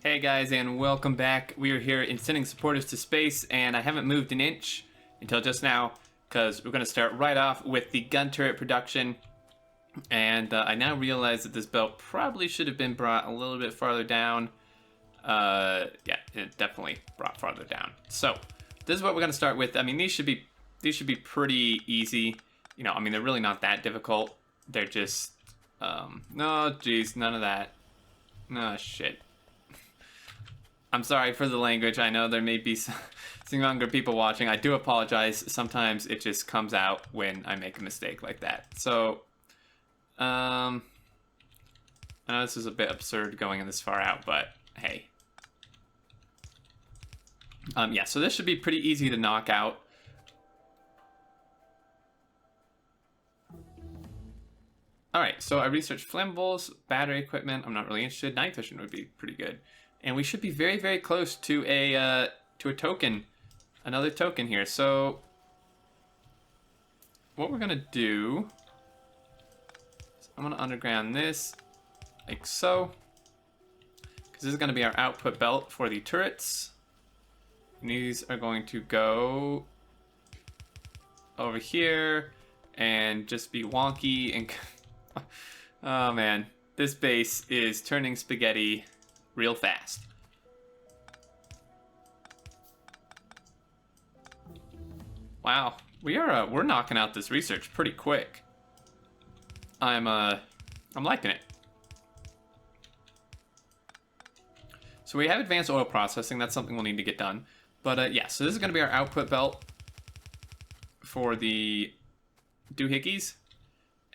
Hey guys, and welcome back. We are here in sending supporters to space, and I haven't moved an inch until just now because we're going to start right off with the gun turret production. And I now realize that this belt probably should have been brought a little bit farther down. Yeah, it definitely brought farther down. So this is what we're going to start with. I mean, these should be pretty easy. You know, I mean, they're really not that difficult. They're just, no, geez, none of that. No, shit. I'm sorry for the language. I know there may be some younger people watching. I do apologize. Sometimes it just comes out when I make a mistake like that. So, I know this is a bit absurd going in this far out, but hey. Yeah, so this should be pretty easy to knock out. Alright, so I researched flammables, battery equipment. I'm not really interested. Night vision would be pretty good. And we should be very, very close to a token, another token here. So what we're gonna do is I'm gonna underground this like so, because this is gonna be our output belt for the turrets. And these are going to go over here and just be wonky and oh man, this base is turning spaghetti real fast. Wow, we're knocking out this research pretty quick. I'm liking it. So we have advanced oil processing. That's something we'll need to get done. But yeah, so this is going to be our output belt for the doohickeys,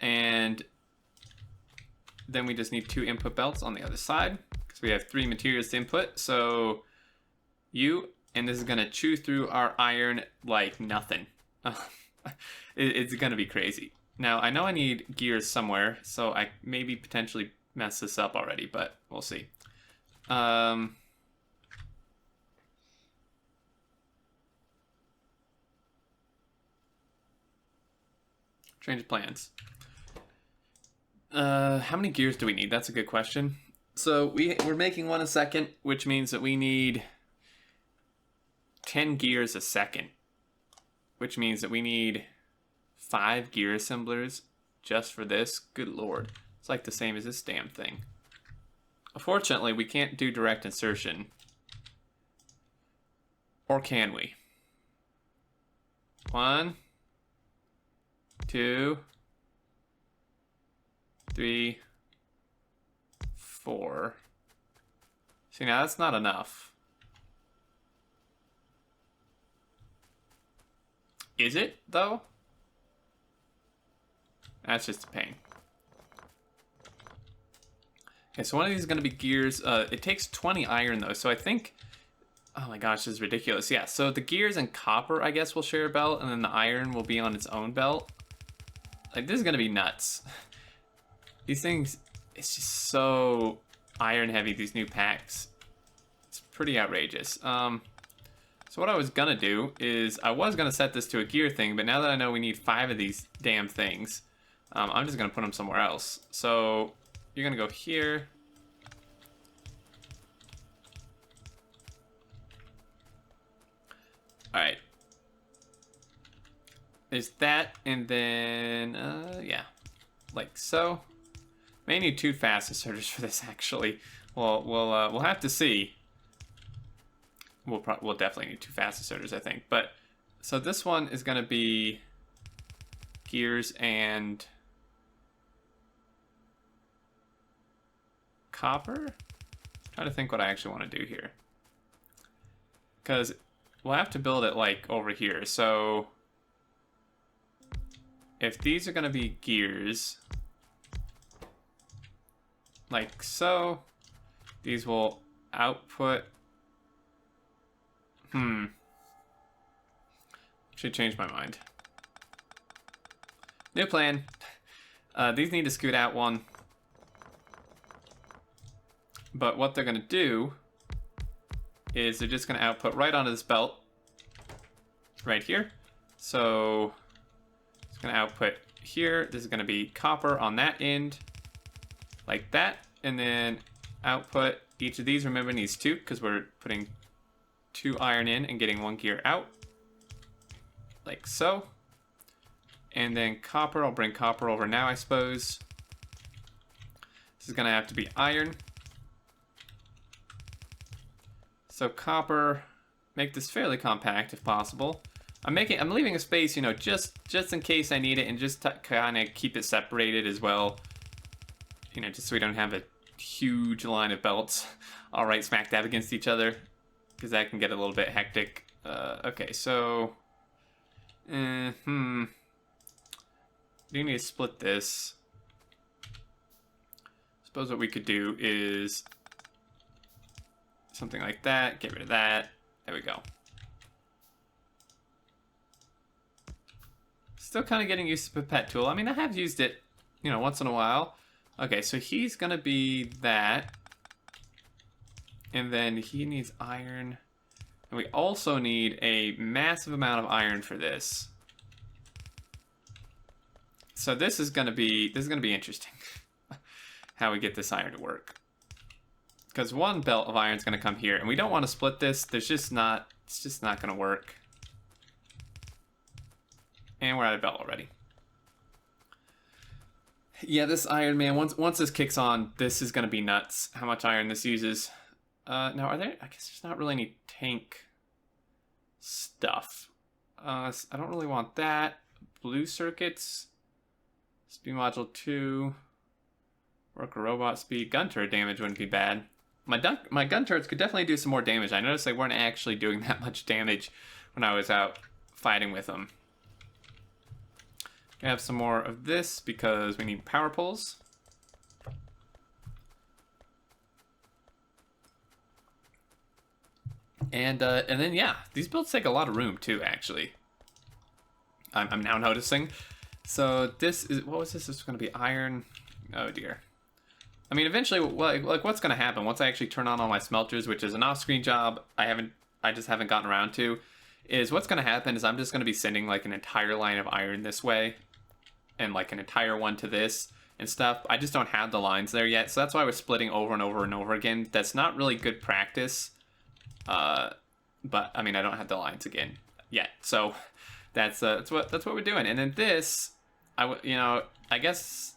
and then we just need 2 input belts on the other side. We have 3 materials to input, so and this is gonna chew through our iron like nothing. It's gonna be crazy. Now, I know I need gears somewhere, so I maybe potentially mess this up already, but we'll see. Change plans. How many gears do we need? That's a good question. So we're making 1 a second, which means that we need 10 gears a second, which means that we need 5 gear assemblers just for this. Good lord. It's like the same as this damn thing. Unfortunately, we can't do direct insertion. Or can we? 1, 2, 3, 4. See, now that's not enough. Is it, though? That's just a pain. Okay, so one of these is going to be gears. It takes 20 iron, though, so I think... Oh my gosh, this is ridiculous. Yeah, so the gears and copper, I guess, will share a belt, and then the iron will be on its own belt. Like, this is going to be nuts. These things... It's just so iron heavy, these new packs. It's pretty outrageous. So what I was gonna do is I was gonna set this to a gear thing, but now that I know we need 5 of these damn things, I'm just gonna put them somewhere else. So you're gonna go here. All right. There's that, and then yeah, like so. May need 2 fast asserters for this, actually. We'll have to see. We'll definitely need 2 fast asserters, I think. But so this one is going to be gears and copper. I'm trying to think what I actually want to do here, because we'll have to build it like over here. So if these are going to be gears, like so, these will output. Should change my mind. New plan. These need to scoot out 1. But what they're gonna do is they're just gonna output right onto this belt. Right here. So it's gonna output here. This is gonna be copper on that end. Like that, and then output Each of these, remember, needs 2 because we're putting 2 iron in and getting 1 gear out. Like so. And then copper, I'll bring copper over now, I suppose. This is going to have to be iron. So copper, make this fairly compact if possible. I'm leaving a space, you know, just in case I need it, and just to kind of keep it separated as well. You know, just so we don't have a huge line of belts all right smack dab against each other, because that can get a little bit hectic. Okay, so do you need to split this? Suppose what we could do is something like that. Get rid of that. There we go. Still kind of getting used to the pipette tool. I mean, I have used it, you know, once in a while. Okay, so he's gonna be that. And then he needs iron. And we also need a massive amount of iron for this. So this is gonna be interesting. How we get this iron to work. Because 1 belt of iron is gonna come here, and we don't want to split this. It's just not gonna work. And we're out of belt already. Yeah, this iron, man, once this kicks on, this is gonna be nuts. How much iron this uses. Now, I guess there's not really any tank stuff. I don't really want that. Blue circuits. Speed module 2. Worker robot speed. Gun turret damage wouldn't be bad. My gun turrets could definitely do some more damage. I noticed they weren't actually doing that much damage when I was out fighting with them. I have some more of this because we need power poles. And then yeah, these builds take a lot of room too. Actually, I'm now noticing. So this is, what was this? This is going to be iron. Oh dear. I mean, eventually, like what's going to happen once I actually turn on all my smelters, which is an off-screen job I just haven't gotten around to, is what's going to happen is I'm just going to be sending like an entire line of iron this way, and like an entire one to this and stuff. I just don't have the lines there yet, so that's why I was splitting over and over and over again. That's not really good practice, but I mean, I don't have the lines again yet, so that's what we're doing. And then this, I guess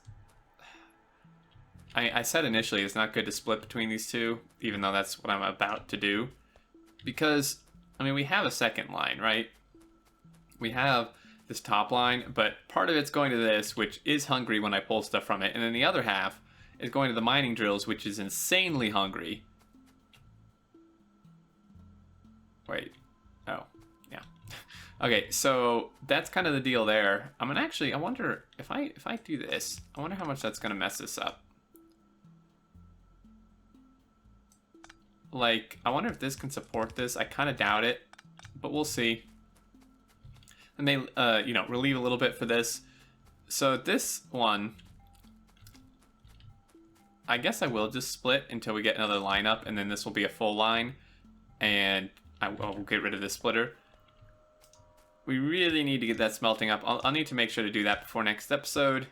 I said initially it's not good to split between these two, even though that's what I'm about to do, because I mean, we have a second line, right? We have this top line, but part of it's going to this, which is hungry when I pull stuff from it, and then the other half is going to the mining drills, which is insanely hungry. Wait, oh, yeah. Okay, so that's kind of the deal there. I wonder if I do this, I wonder how much that's gonna mess this up. Like, I wonder if this can support this. I kind of doubt it, but we'll see. And they, relieve a little bit for this. So this one, I guess I will just split until we get another line up, and then this will be a full line, and I will get rid of this splitter. We really need to get that smelting up. I'll need to make sure to do that before next episode,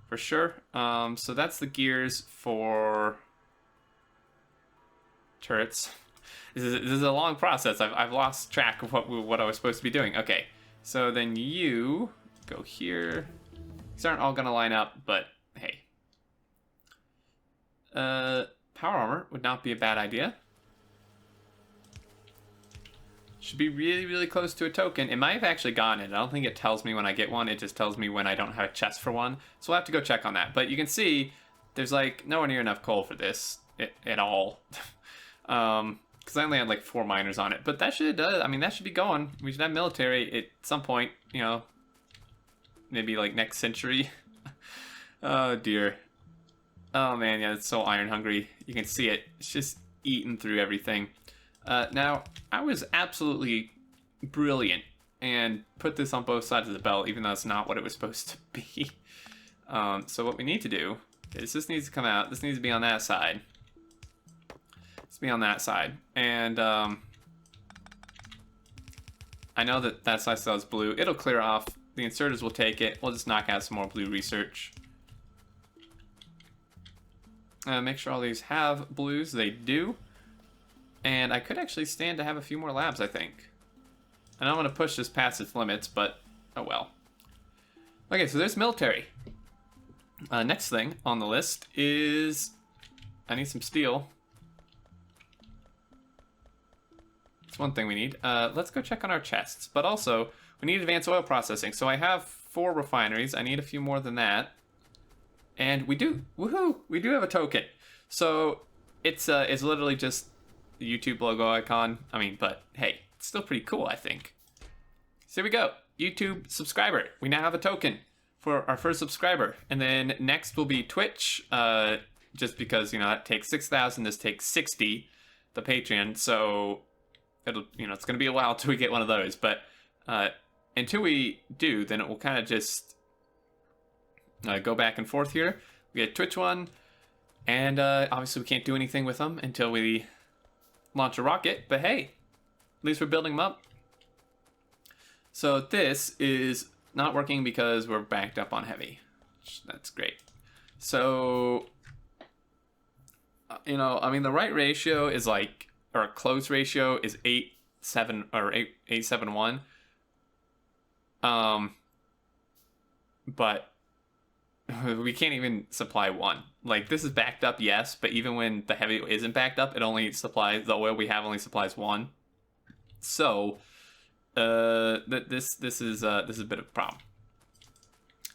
for sure. So that's the gears for turrets. This is a long process. I've lost track of what I was supposed to be doing. Okay. So then you go here. These aren't all gonna line up, but hey. Power armor would not be a bad idea. Should be really, really close to a token. It might have actually gotten it. I don't think it tells me when I get one. It just tells me when I don't have a chest for one. So we'll have to go check on that. But you can see there's like nowhere near enough coal for this at all. Because I only had like 4 miners on it, but that should that should be going. We should have military at some point, maybe like next century. Oh dear. Oh man, yeah, it's so iron hungry. You can see it. It's just eating through everything. Now, I was absolutely brilliant and put this on both sides of the belt, even though it's not what it was supposed to be. So what we need to do is this needs to come out. This needs to be on that side. Be on that side, and I know that side still has blue. It'll clear off. The inserters will take it. We'll just knock out some more blue research. Make sure all these have blues. They do. And I could actually stand to have a few more labs, I think. I don't want to push this past its limits, but oh well. Okay, so there's military. Next thing on the list is I need some steel. That's one thing we need. Let's go check on our chests. But also, we need advanced oil processing. So I have 4 refineries. I need a few more than that. And we do. Woohoo! We do have a token. So it's literally just the YouTube logo icon. I mean, but hey, it's still pretty cool, I think. So here we go. YouTube subscriber. We now have a token for our first subscriber. And then next will be Twitch. Just because, you know, that takes 6,000. This takes 60. The Patreon. So it'll, you know, it's going to be a while until we get one of those. But until we do, then it will kind of just go back and forth here. We get Twitch one. And obviously we can't do anything with them until we launch a rocket. But hey, at least we're building them up. So this is not working because we're backed up on heavy. That's great. So, you know, I mean, the right ratio is like, or close ratio is 8-7 or 8-7-1. But we can't even supply one. Like, this is backed up, yes, but even when the heavy isn't backed up, it only supplies, the oil we have only supplies one. So, this is a bit of a problem,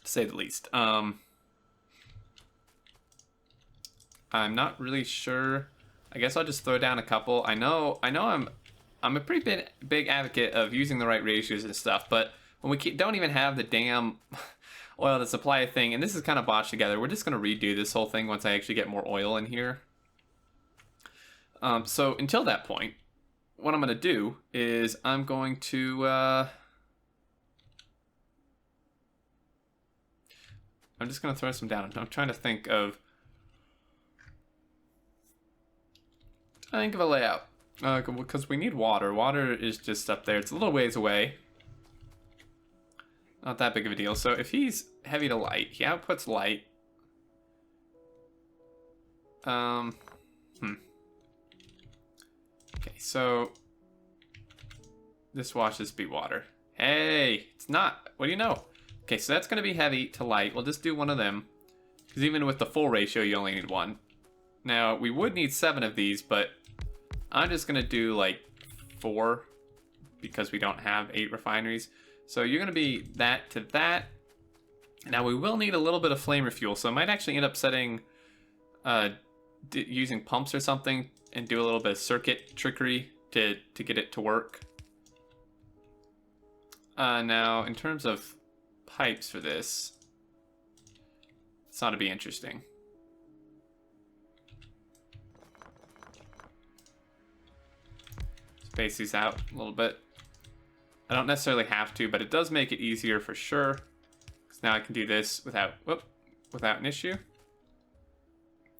to say the least. I'm not really sure. I guess I'll just throw down a couple. I know I'm a pretty big advocate of using the right ratios and stuff, but when we don't even have the damn oil to supply a thing, and this is kind of botched together, we're just going to redo this whole thing once I actually get more oil in here. So until that point, what I'm going to do is I'm going to I'm just going to throw some down. I'm trying to think of a layout, because we need water. Water is just up there. It's a little ways away. Not that big of a deal. So if he's heavy to light, he outputs light. Okay, so this washes be water. Hey, it's not. What do you know? Okay, so that's going to be heavy to light. We'll just do one of them, because even with the full ratio, you only need one. Now, we would need 7 of these, but I'm just going to do like 4, because we don't have 8 refineries. So you're going to be that to that. Now, we will need a little bit of flame refuel, so I might actually end up setting, using pumps or something, and do a little bit of circuit trickery to get it to work. Now, in terms of pipes for this, it's ought to be interesting. Space these out a little bit. I don't necessarily have to, but it does make it easier for sure. Because now I can do this without an issue.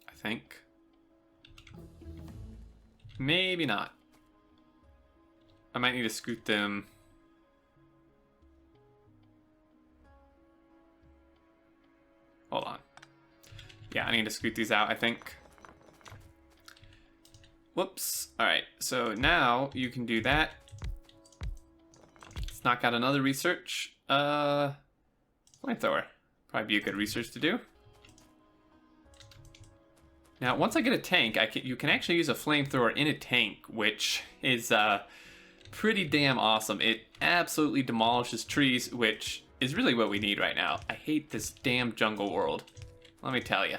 I think. Maybe not. I might need to scoot them. Hold on. Yeah, I need to scoot these out, I think. Whoops. Alright, so now you can do that. Let's knock out another research. Flamethrower. Probably be a good research to do. Now, once I get a tank, you can actually use a flamethrower in a tank, which is pretty damn awesome. It absolutely demolishes trees, which is really what we need right now. I hate this damn jungle world. Let me tell you.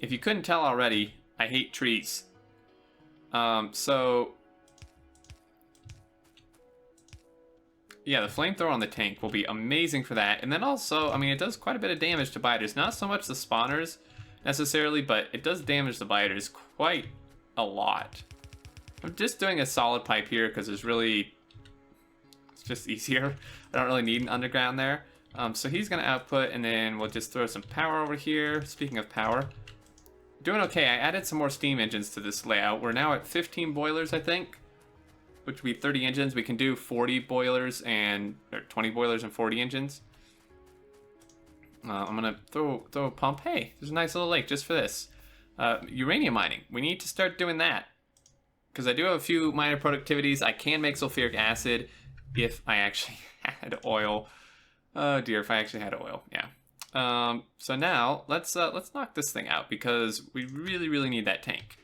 If you couldn't tell already, I hate trees. So yeah, the flamethrower on the tank will be amazing for that. And then also, I mean, it does quite a bit of damage to biters. Not so much the spawners necessarily, but it does damage the biters quite a lot. I'm just doing a solid pipe here because it's just easier. I don't really need an underground there. So he's gonna output, and then we'll just throw some power over here. Speaking of power, doing okay. I added some more steam engines to this layout. We're now at 15 boilers, I think, which would be 30 engines. We can do 40 boilers or 20 boilers and 40 engines. I'm gonna throw a pump. Hey, there's a nice little lake just for this. Uranium mining. We need to start doing that. Because I do have a few minor productivities. I can make sulfuric acid if I actually had oil. Oh dear, if I actually had oil, yeah. So now let's knock this thing out because we really need that tank.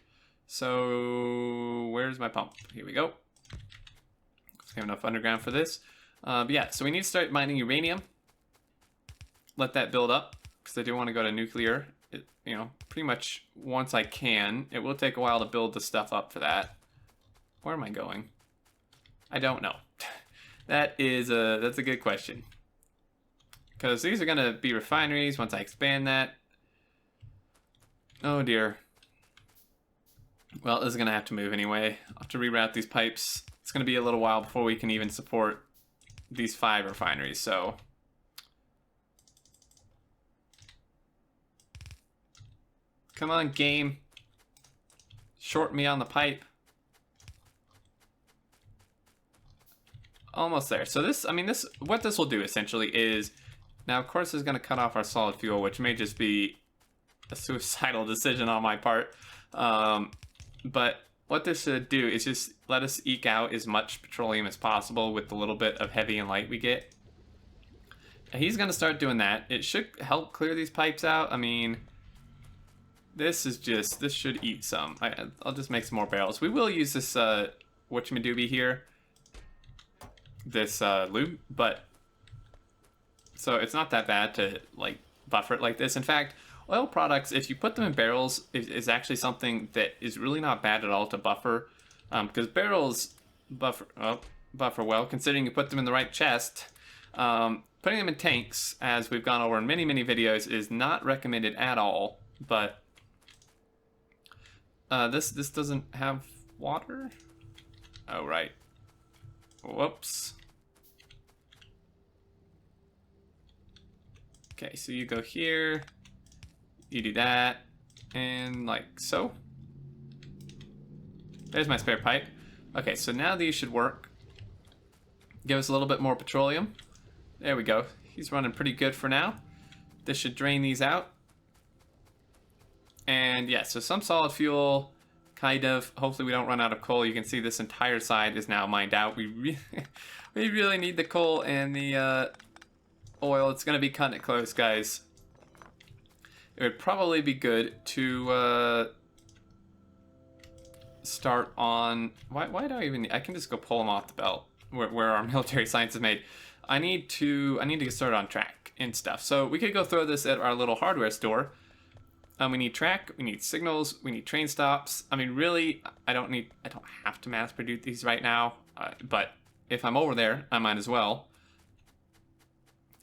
So where's my pump? Here we go. We have enough underground for this. But yeah, so we need to start mining uranium. Let that build up because I do want to go to nuclear. You know, pretty much once I can. It will take a while to build the stuff up for that. Where am I going? I don't know. That's a good question. Because these are going to be refineries once I expand that. Oh dear. Well, this is going to have to move anyway. I'll have to reroute these pipes. It's going to be a little while before we can even support these 5 refineries, so... Come on, game. Short me on the pipe. Almost there. So this, I mean, what this will do essentially is, now of course this is going to cut off our solid fuel, which may just be a suicidal decision on my part. But what this should do is just let us eke out as much petroleum as possible with the little bit of heavy and light we get. And he's going to start doing that. It should help clear these pipes out. I mean... This should eat some. I'll just make some more barrels. We will use this, whatchamadoobie here. This, lube, but... So it's not that bad to, like, buffer it like this. In fact, oil products, if you put them in barrels, is actually something that is really not bad at all to buffer. Because barrels buffer well, considering you put them in the right chest. Putting them in tanks, as we've gone over in many videos, is not recommended at all, but... this doesn't have water? Oh, right. Whoops. Okay, so you go here, you do that, and like so. There's my spare pipe. Okay, so now these should work. Give us a little bit more petroleum. There we go. He's running pretty good for now. This should drain these out. And yeah, so some solid fuel, kind of. Hopefully we don't run out of coal. You can see this entire side is now mined out. We really need the coal and the oil. It's going to be cutting it close, guys. It would probably be good to start on... Why do I even... I can just go pull them off the belt where our military science is made. I need to get started on track and stuff. So we could go throw this at our little hardware store. We need track, we need signals, we need train stops. I mean, really, I don't have to mass produce these right now, but if I'm over there, I might as well.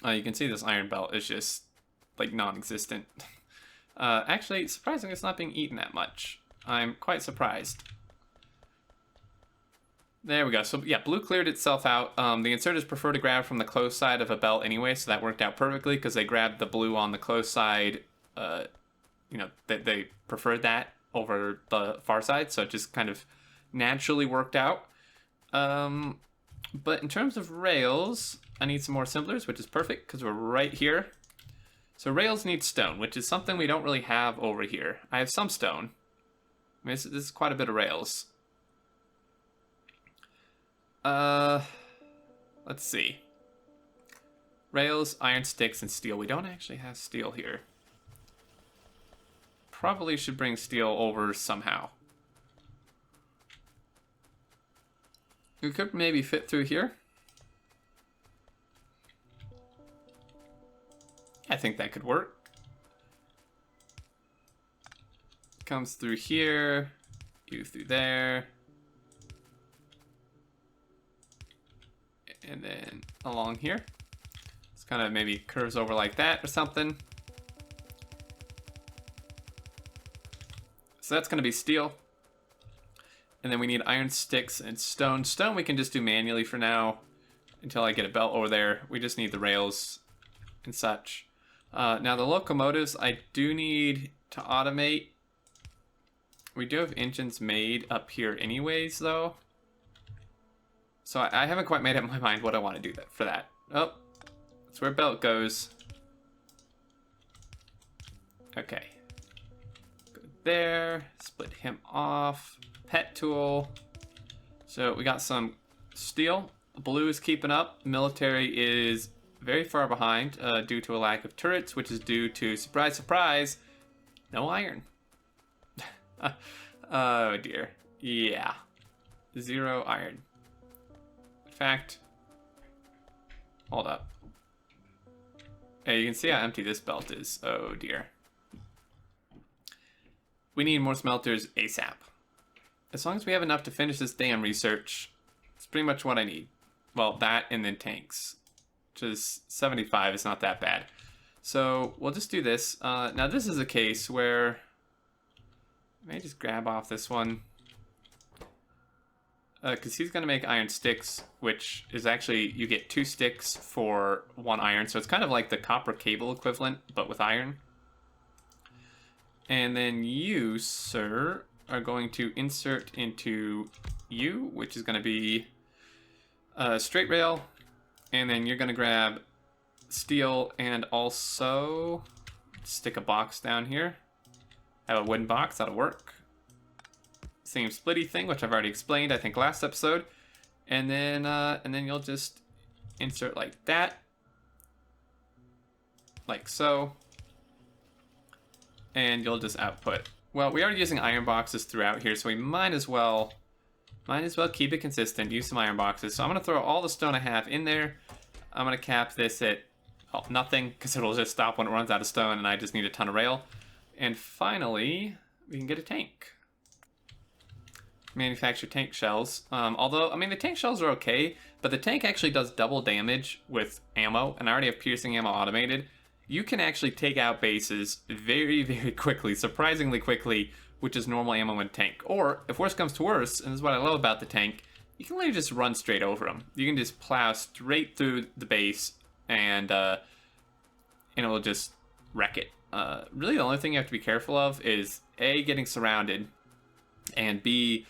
You can see this iron belt is just, like, non-existent. Actually, surprisingly, it's not being eaten that much. I'm quite surprised. There we go. So, yeah, blue cleared itself out. The inserters prefer to grab from the close side of a belt anyway, so that worked out perfectly, because they grabbed the blue on the close side, you know, they preferred that over the far side, so it just kind of naturally worked out. But in terms of rails, I need some more assemblers, which is perfect because we're right here. So rails need stone, which is something we don't really have over here. I have some stone. I mean, this is quite a bit of rails. Let's see. Rails, iron sticks, and steel. We don't actually have steel here. Probably should bring steel over somehow. We could maybe fit through here. I think that could work. Comes through here, you through there. And then along here. It's kind of maybe curves over like that or something. So that's going to be steel. And then we need iron sticks and stone. Stone we can just do manually for now until I get a belt over there. We just need the rails and such. Now the locomotives I do need to automate. We do have engines made up here anyways though. So I haven't quite made up my mind what I want to do for that. Oh, that's where belt goes. Okay. Go there. Split him off. Pet tool. So we got some steel. Blue is keeping up. Military is very far behind due to a lack of turrets, which is due to, surprise, surprise, no iron. Oh dear. Yeah. 0 iron. In fact, hold up. Hey, you can see how empty this belt is. Oh dear. We need more smelters ASAP. As long as we have enough to finish this damn research, it's pretty much what I need. Well, that and then tanks, which is 75. It's not that bad. So we'll just do this. Now this is a case where I may just grab off this one. Because he's going to make iron sticks, which is actually, you get 2 sticks for 1 iron. So it's kind of like the copper cable equivalent, but with iron. And then you, sir, are going to insert into you, which is going to be straight rail. And then you're going to grab steel and also stick a box down here. Have a wooden box, that'll work. Same splitty thing, which I've already explained, I think, last episode. And then you'll just insert like that. Like so. And you'll just output. Well, we are using iron boxes throughout here, so we might as well keep it consistent, use some iron boxes. So I'm going to throw all the stone I have in there. I'm going to cap this at nothing, because it'll just stop when it runs out of stone, and I just need a ton of rail. And finally, we can get a tank. Manufacture tank shells. Although, I mean, the tank shells are okay, but the tank actually does double damage with ammo, and I already have piercing ammo automated. You can actually take out bases very, very quickly, surprisingly quickly, which is normal ammo in tank. Or, if worse comes to worse, and this is what I love about the tank, you can literally just run straight over them. You can just plow straight through the base, and it'll just wreck it. Really, the only thing you have to be careful of is A, getting surrounded, and B,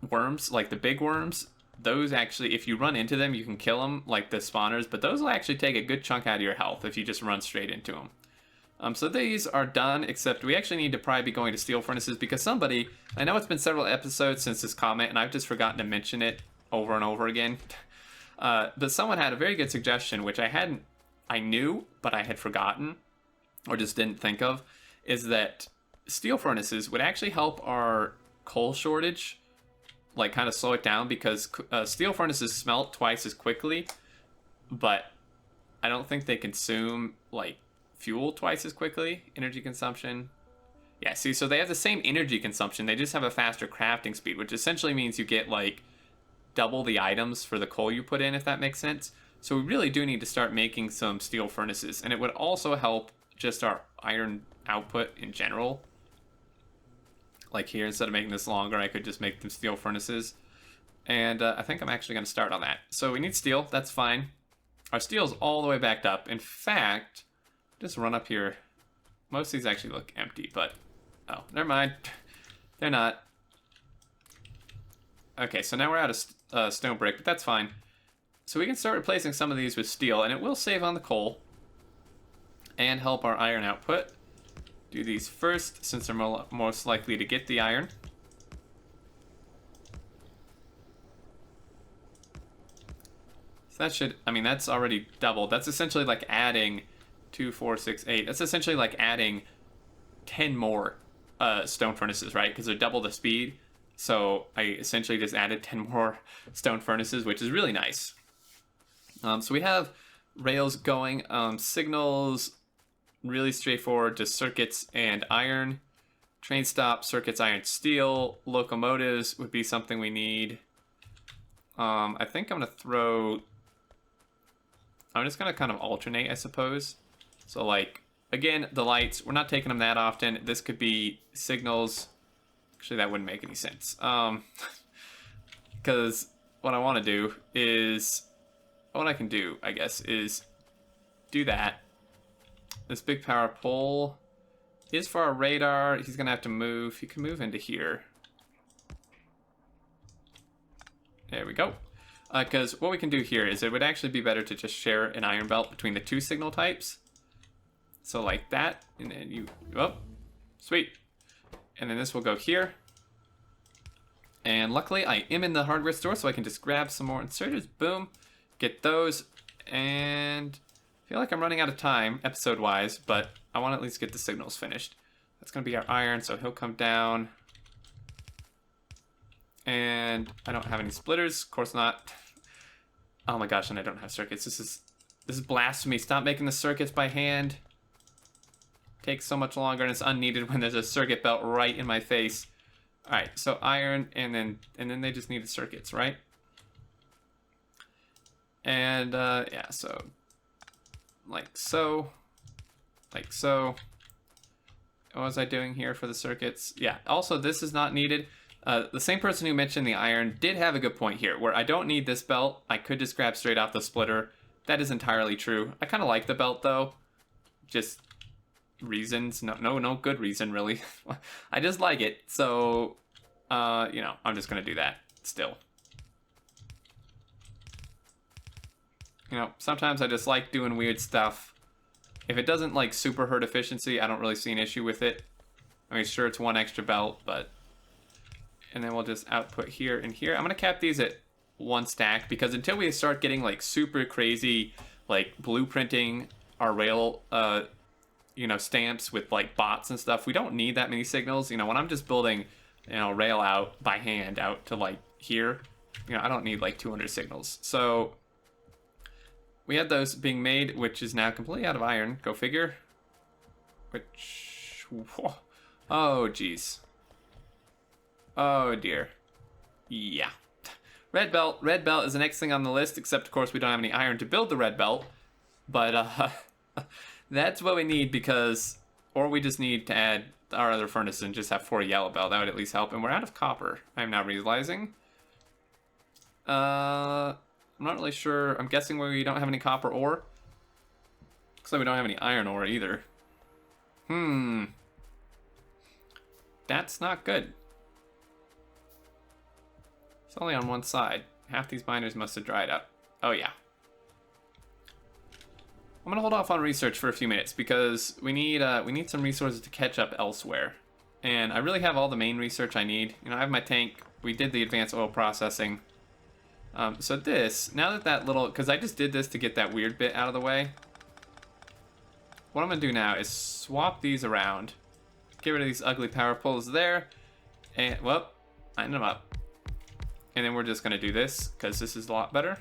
worms, like the big worms. Those actually, if you run into them, you can kill them, like the spawners, but those will actually take a good chunk out of your health if you just run straight into them. So these are done, except we actually need to probably be going to steel furnaces, because somebody, I know it's been several episodes since this comment, and I've just forgotten to mention it over and over again, but someone had a very good suggestion, which I knew, but I had forgotten, or just didn't think of, is that steel furnaces would actually help our coal shortage, like kind of slow it down, because steel furnaces smelt twice as quickly, but I don't think they consume like fuel twice as quickly. Energy consumption, yeah, see, so they have the same energy consumption, they just have a faster crafting speed, which essentially means you get like double the items for the coal you put in, if that makes sense. So we really do need to start making some steel furnaces, and it would also help just our iron output in general. Like here, instead of making this longer, I could just make them steel furnaces. And I think I'm actually going to start on that. So we need steel, that's fine. Our steel's all the way backed up. In fact, just run up here. Most of these actually look empty, but oh, never mind. They're not. Okay, so now we're out of stone brick, but that's fine. So we can start replacing some of these with steel, and it will save on the coal and help our iron output. Do these first, since they're most likely to get the iron. So that should, I mean, that's already doubled. That's essentially like adding 2, 4, 6, 8. That's essentially like adding 10 more stone furnaces, right? Because they're double the speed. So I essentially just added 10 more stone furnaces, which is really nice. So we have rails going, signals, really straightforward, just circuits and iron. Train stop, circuits, iron, steel. Locomotives would be something we need. I think I'm just gonna kind of alternate, I suppose. So like, again, the lights, we're not taking them that often. This could be signals. Actually, that wouldn't make any sense. Because what I want to do is, what I can do, I guess, is do that. This big power pole is for our radar. He's going to have to move. He can move into here. There we go. Because what we can do here is it would actually be better to just share an iron belt between the 2 signal types. So like that, and then you, oh, sweet. And then this will go here. And luckily I am in the hardware store, so I can just grab some more inserters, boom, get those, and I feel like I'm running out of time, episode-wise, but I want to at least get the signals finished. That's going to be our iron, so he'll come down. And I don't have any splitters, of course not. Oh my gosh, and I don't have circuits. This is blasphemy. Stop making the circuits by hand. Takes so much longer, and it's unneeded when there's a circuit belt right in my face. All right, so iron, and then they just needed circuits, right? And yeah, so like so. What was I doing here for the circuits? Yeah, also this is not needed. The same person who mentioned the iron did have a good point here, where I don't need this belt. I could just grab straight off the splitter. That is entirely true. I kind of like the belt though. Just reasons. No good reason really. I just like it. So, you know, I'm just gonna do that still. You know, sometimes I just like doing weird stuff. If it doesn't like super hurt efficiency, I don't really see an issue with it. I mean, sure, it's one extra belt, but... And then we'll just output here and here. I'm gonna cap these at 1 stack, because until we start getting like super crazy, like blueprinting our rail, you know, stamps with like bots and stuff, we don't need that many signals. You know, when I'm just building, you know, rail out by hand out to like here, you know, I don't need like 200 signals. So we had those being made, which is now completely out of iron. Go figure. Which, whoa. Oh geez. Oh dear. Yeah. Red belt is the next thing on the list, except of course we don't have any iron to build the red belt. But that's what we need, because, or we just need to add our other furnace and just have 4 yellow belt. That would at least help. And we're out of copper, I'm now realizing. I'm not really sure. I'm guessing we don't have any copper ore. Looks like we don't have any iron ore either. That's not good. It's only on one side. Half these miners must have dried up. Oh yeah. I'm gonna hold off on research for a few minutes, because we need some resources to catch up elsewhere. And I really have all the main research I need. You know, I have my tank. We did the advanced oil processing. So this, now that little, because I just did this to get that weird bit out of the way. What I'm gonna do now is swap these around. Get rid of these ugly power poles there. And, well, line them up. And then we're just gonna do this, because this is a lot better.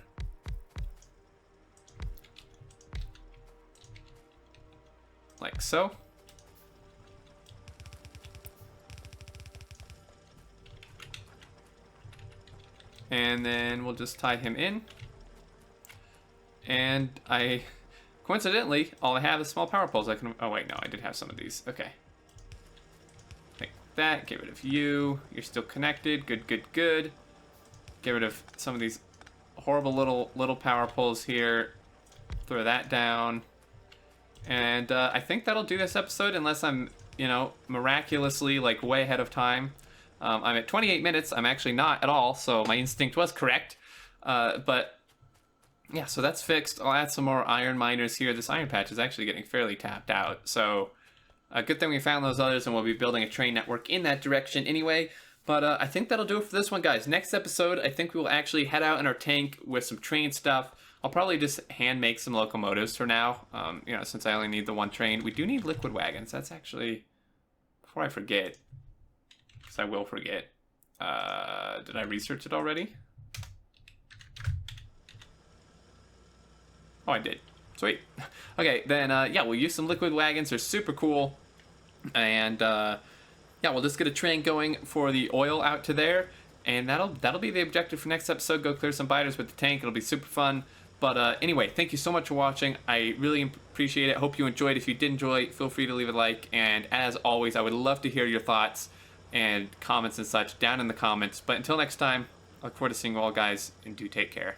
Like so. And then we'll just tie him in. And coincidentally, all I have is small power poles. I can, oh wait, no, I did have some of these. Okay. Like that, get rid of you. You're still connected, good. Get rid of some of these horrible little power poles here. Throw that down. And I think that'll do this episode, unless I'm, you know, miraculously like way ahead of time. I'm at 28 minutes. I'm actually not at all, so my instinct was correct. But yeah, so that's fixed. I'll add some more iron miners here. This iron patch is actually getting fairly tapped out. So a good thing we found those others, and we'll be building a train network in that direction anyway. But I think that'll do it for this one, guys. Next episode, I think we will actually head out in our tank with some train stuff. I'll probably just hand make some locomotives for now, you know, since I only need the 1 train. We do need liquid wagons. That's actually, before I forget, because I will forget. Did I research it already? Oh, I did. Sweet. Okay, then, yeah, we'll use some liquid wagons. They're super cool. And, yeah, we'll just get a train going for the oil out to there, and that'll be the objective for next episode. Go clear some biters with the tank. It'll be super fun. But anyway, thank you so much for watching. I really appreciate it. Hope you enjoyed. If you did enjoy, feel free to leave a like. And as always, I would love to hear your thoughts and comments and such down in the comments. But until next time, I look forward to seeing you all, guys, and do take care.